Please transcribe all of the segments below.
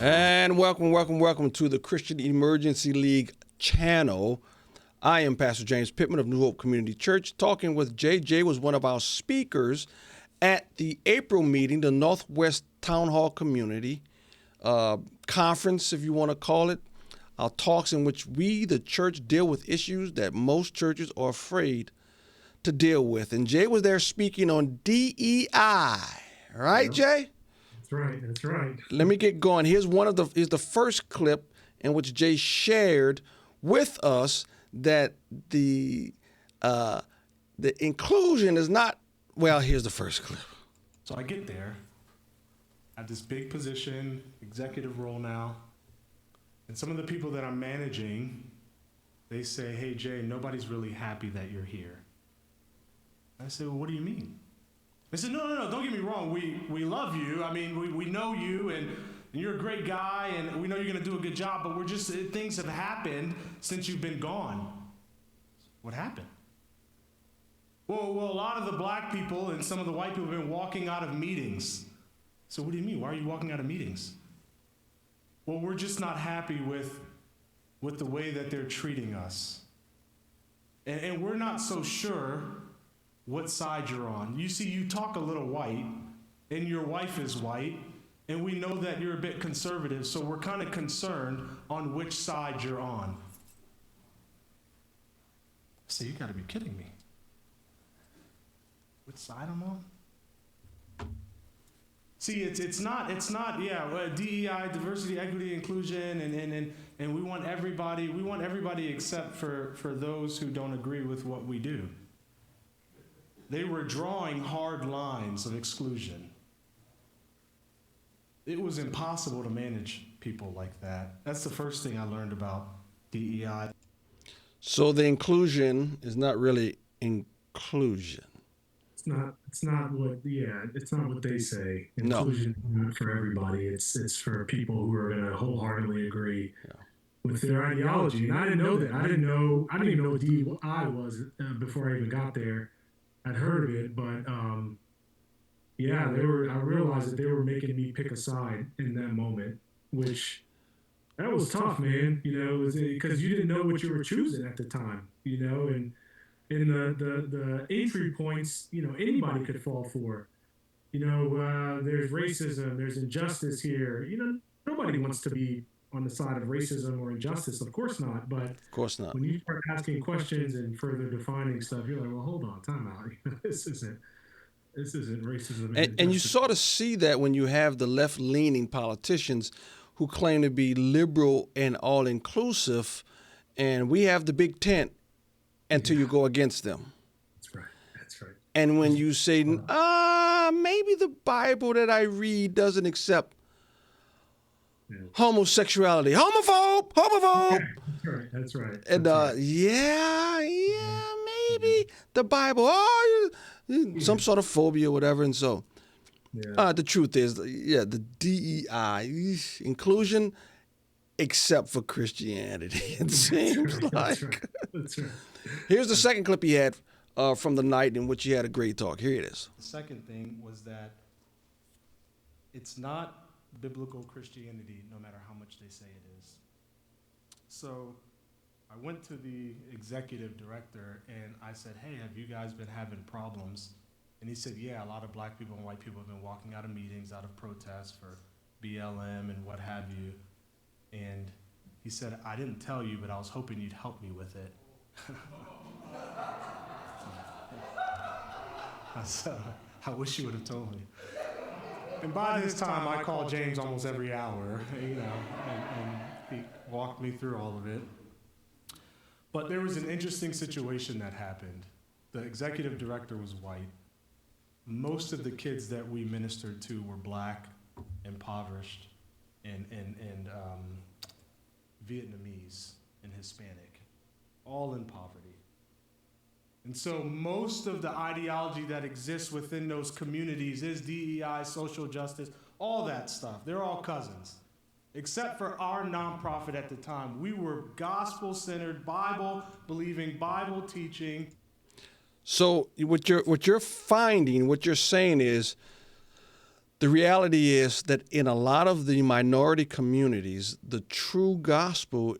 And welcome to the Christian Emergency League channel. I am Pastor James Pittman of New Hope Community Church, talking with Jay. Jay was one of our speakers at the April meeting, the Northwest Townhall Community Conference, if you want to call it. Our talks in which we, the church, deal with issues that most churches are afraid to deal with. And Jay was there speaking on DEI. Right, yep. Jay? That's right. Let me get going. Here's the first clip in which Jay shared with us that the inclusion is not, well, here's the first clip. So I get there at this big position, executive role now, and some of the people that I'm managing, they say, "Hey, Jay, nobody's really happy that you're here." I say, "Well, what do you mean?" They said, no, don't get me wrong. We love you. I mean, we know you, and you're a great guy, and we know you're going to do a good job, but things have happened since you've been gone. What happened? Well, a lot of the black people and some of the white people have been walking out of meetings. So what do you mean? Why are you walking out of meetings? Well, we're just not happy with the way that they're treating us. And we're not so sure what side you're on. You see, you talk a little white, and your wife is white, and we know that you're a bit conservative, so we're kind of concerned on which side you're on. I say, you gotta be kidding me. Which side I'm on? See, it's not DEI, diversity, equity, inclusion, and we want everybody except for those who don't agree with what we do. They were drawing hard lines of exclusion. It was impossible to manage people like that. That's the first thing I learned about DEI. So the inclusion is not really inclusion. It's not what they say. Inclusion is not for everybody. It's for people who are going to wholeheartedly agree with their ideology. And I didn't know that. I didn't even know what DEI was before I even got there. I'd heard of it, but I realized that they were making me pick a side in that moment, which that was tough, man. You know, because you didn't know what you were choosing at the time. You know, and the entry points, you know, anybody could fall for. You know, there's racism, there's injustice here. You know, nobody wants to be on the side of racism or injustice. Of course not. But of course not. When you start asking questions and further defining stuff, you're like, well, hold on, time out. This isn't racism. And you sort of see that when you have the left-leaning politicians who claim to be liberal and all-inclusive, and we have the big tent until you go against them. That's right. And when you say, maybe the Bible that I read doesn't accept homosexuality. Homophobe. That's right. And maybe the Bible, some sort of phobia or whatever. And so the truth is, the DEI, inclusion, except for Christianity, it seems like. That's right. Here's the second clip he had from the night in which he had a great talk. Here it is. The second thing was that it's not biblical Christianity, no matter how much they say it is. So I went to the executive director and I said, "Hey, have you guys been having problems?" And he said, "Yeah, a lot of black people and white people have been walking out of meetings, out of protests for BLM and what have you." And he said, "I didn't tell you, but I was hoping you'd help me with it." So I wish you would have told me. And by this time, I called James almost every hour, you know, and he walked me through all of it. But there was an interesting situation that happened. The executive director was white. Most of the kids that we ministered to were black, impoverished, and Vietnamese and Hispanic, all in poverty. And so most of the ideology that exists within those communities is DEI, social justice, all that stuff. They're all cousins. Except for our nonprofit at the time. We were gospel-centered, Bible-believing, Bible-teaching. So what you're finding, what you're saying is The reality is that in a lot of the minority communities, the true gospel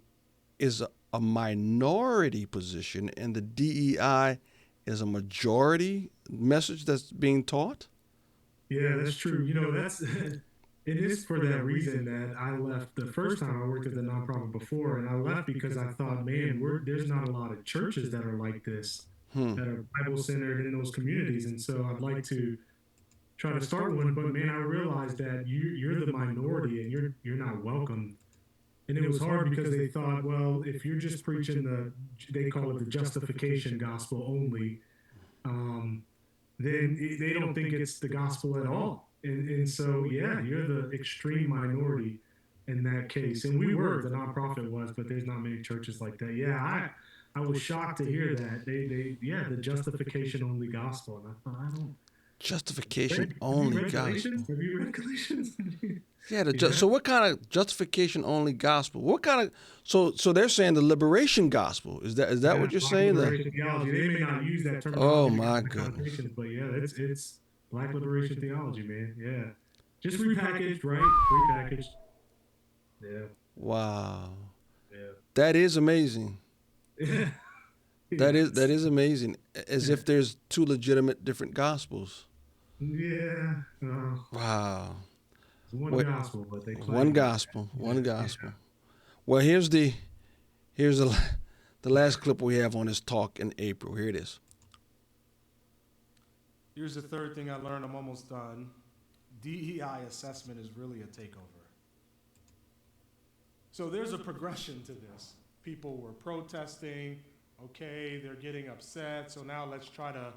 is a minority position, and the DEI is a majority message that's being taught? Yeah, that's true. That's it is for that reason that I left the first time I worked at the nonprofit before, and I left because I thought, man, there's not a lot of churches that are like this, that are Bible centered in those communities, and so I'd like to try to start one. But man, I realized that you're the minority and you're not welcome. And it was hard because they thought, well, if you're just preaching they call it the justification gospel only, then they don't think it's the gospel at all. And so, yeah, you're the extreme minority in that case. And the nonprofit was, but there's not many churches like that. Yeah, I was shocked to hear that. The justification only gospel. And I thought, I don't. Justification only gospel. Have you read Galatians? Yeah. So what kind of justification only gospel? What kind of so they're saying the liberation gospel? Is that what you're saying? Liberation theology. They may not use that terminology. Oh my goodness! But yeah, it's Black liberation theology, man. Yeah, just repackaged, right? Repackaged. Yeah. Wow. Yeah. That is amazing. That is amazing. As if there's two legitimate different gospels. Yeah. Wow. One gospel, but they claim one gospel. Yeah. Well, here's the last clip we have on this talk in April. Here it is. Here's the third thing I learned. I'm almost done. DEI assessment is really a takeover. So there's a progression to this. People were protesting. Okay, they're getting upset. So now let's try to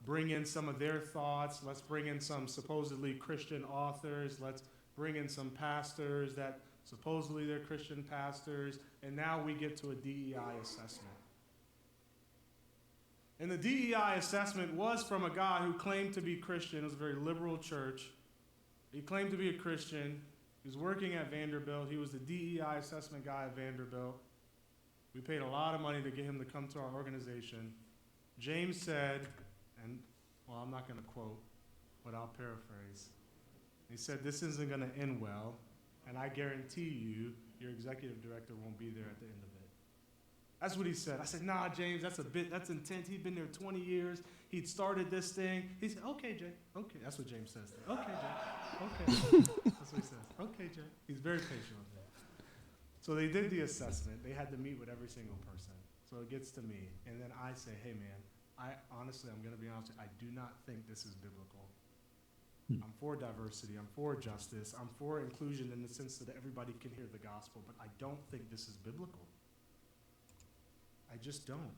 bring in some of their thoughts. Let's bring in some supposedly Christian authors. Let's bring in some pastors that supposedly they're Christian pastors. And now we get to a DEI assessment. And the DEI assessment was from a guy who claimed to be Christian. It was a very liberal church. He claimed to be a Christian. He was working at Vanderbilt. He was the DEI assessment guy at Vanderbilt. We paid a lot of money to get him to come to our organization. James said, and well, I'm not going to quote, but I'll paraphrase. He said, this isn't going to end well, and I guarantee you your executive director won't be there at the end of it. That's what he said. I said, nah, James, that's intense. He'd been there 20 years. He'd started this thing. He said, okay, Jay. Okay, that's what James says. Okay, Jay. Okay. That's what he says. Okay, Jay. He's very patient with that. So they did the assessment. They had to meet with every single person. So it gets to me. And then I say, hey, man, I'm going to be honest with you, I do not think this is biblical. I'm for diversity. I'm for justice. I'm for inclusion in the sense that everybody can hear the gospel. But I don't think this is biblical. I just don't.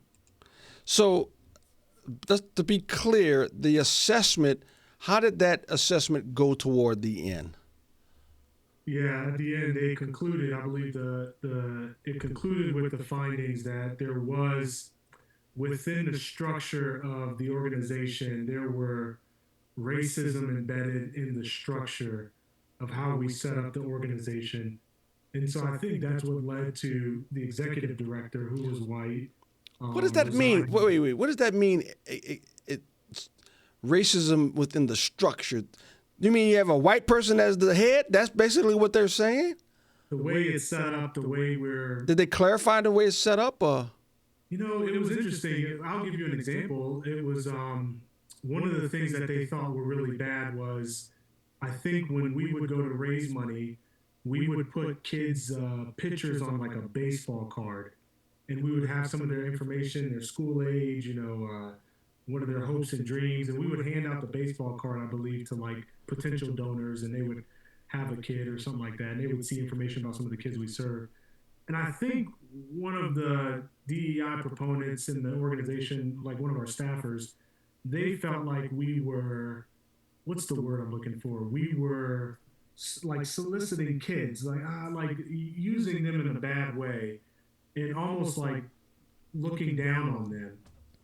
So to be clear, the assessment, how did that assessment go toward the end? Yeah, at the end they concluded, I believe it concluded with the findings that there was, within the structure of the organization, there were racism embedded in the structure of how we set up the organization. And so I think that's what led to the executive director, who was white. What does that mean? Wait. What does that mean? It's racism within the structure. You mean you have a white person as the head? That's basically what they're saying? The way it's set up, the way Did they clarify the way it's set up? Or? It was interesting. I'll give you an example. It was one of the things that they thought were really bad was, I think when we would go to raise money, we would put kids' pictures on like a baseball card. And we would have some of their information, their school age, what are their hopes and dreams. And we would hand out the baseball card, I believe, to like potential donors, and they would have a kid or something like that. And they would see information about some of the kids we serve. And I think one of the DEI proponents in the organization, like one of our staffers, they felt like we were, what's the word I'm looking for? We were like soliciting kids, like using them in a bad way and almost like looking down on them.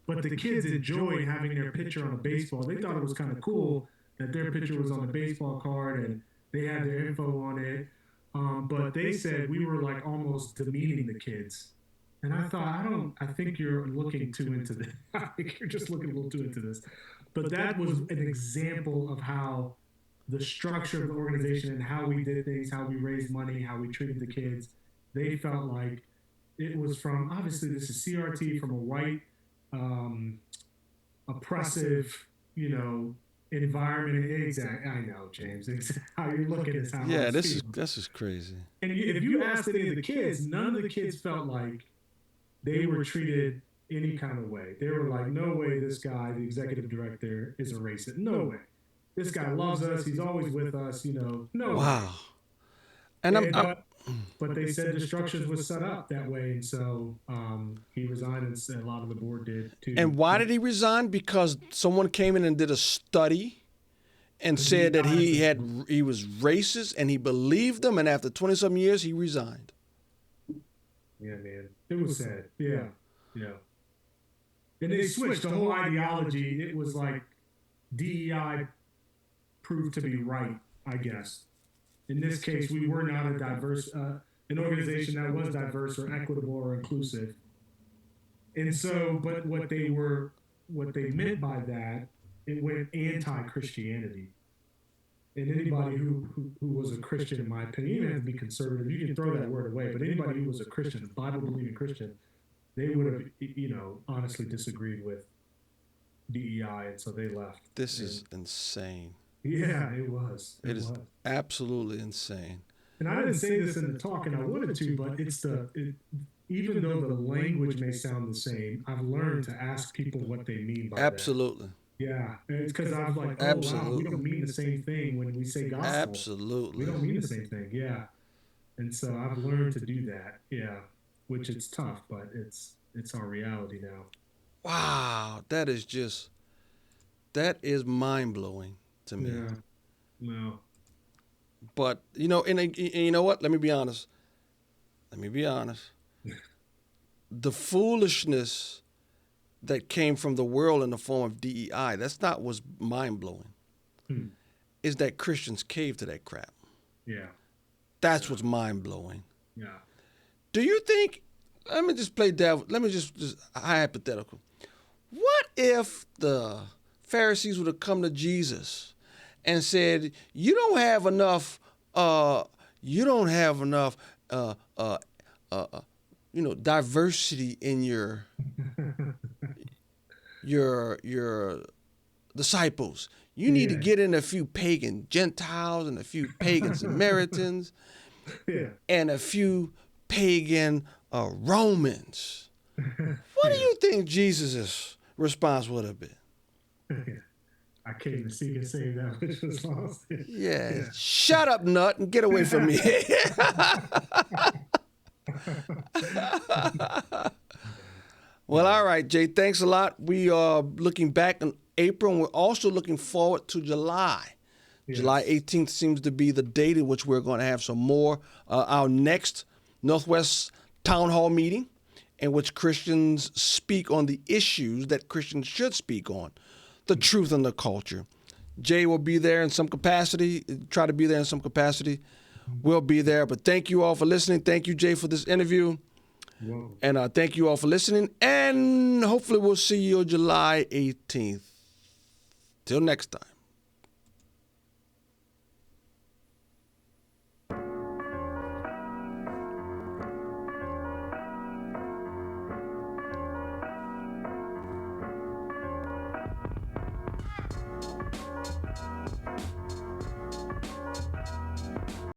But the kids enjoyed having their picture on a baseball. They thought it was kind of cool that their picture was on a baseball card and they had their info on it. But they said we were like almost demeaning the kids. And I thought, I think you're looking too into this. I think you're just looking a little too into this. But that was an example of how the structure of the organization and how we did things, how we raised money, how we treated the kids. They felt like it was from, obviously this is CRT, from a white, oppressive, environment. Exactly. I know, James. How you're looking is how Yeah, I this feel. is crazy. And if you asked any of the kids, none of the kids felt like they were treated any kind of way. They were like, no way this guy, the executive director, is a racist. No way. This guy loves us. He's always with us, no Wow. way. And But they said the structures was set up that way. And so he resigned, and a lot of the board did too. And why did he resign? Because someone came in and did a study and said that he was racist, and he believed them, and after 20-some years he resigned. Yeah, man. It was sad. Yeah. And they switched the whole ideology. It was like DEI proved to be right, I guess. In this case, we were not a diverse, an organization that was diverse or equitable or inclusive. And so, but what they meant by that, it went anti-Christianity. And anybody who was a Christian, in my opinion, you don't have to be conservative. You can throw that word away. But anybody who was a Christian, a Bible-believing Christian, they would have, honestly disagreed with DEI, and so they left. This is insane. Yeah, it was. It is absolutely insane. And I didn't say this in the talk, and I wanted to, but even though the language may sound the same, I've learned to ask people what they mean by that. Absolutely. Yeah, it's because I was like, oh, wow, we don't mean the same thing when we say gospel. Absolutely. We don't mean the same thing, yeah. And so I've learned to do that, yeah, which it's tough, but it's our reality now. Wow, that is mind-blowing to me. Yeah, no. But, and you know what? Let me be honest. The foolishness that came from the world in the form of DEI, that's not what's mind-blowing. Is that Christians cave to that crap. Yeah. That's what's mind-blowing. Yeah. Do you think, let me just play devil, let me just hypothetical. What if the Pharisees would have come to Jesus and said, you don't have enough diversity in your disciples. You need to get in a few pagan Gentiles and a few pagan Samaritans and a few pagan Romans. What do you think Jesus' response would have been? I came to seek and save that which was lost. Yeah. Shut up, nut, and get away from me. Well, all right, Jay, thanks a lot. We are looking back in April, and we're also looking forward to July. Yes. July 18th seems to be the date in which we're going to have some more. Our next Northwest Townhall meeting, in which Christians speak on the issues that Christians should speak on, the truth and the culture. Jay will be there in some capacity, try to be there in some capacity. We'll be there. But thank you all for listening. Thank you, Jay, for this interview. Whoa. And thank you all for listening. And hopefully we'll see you July 18th. Till next time.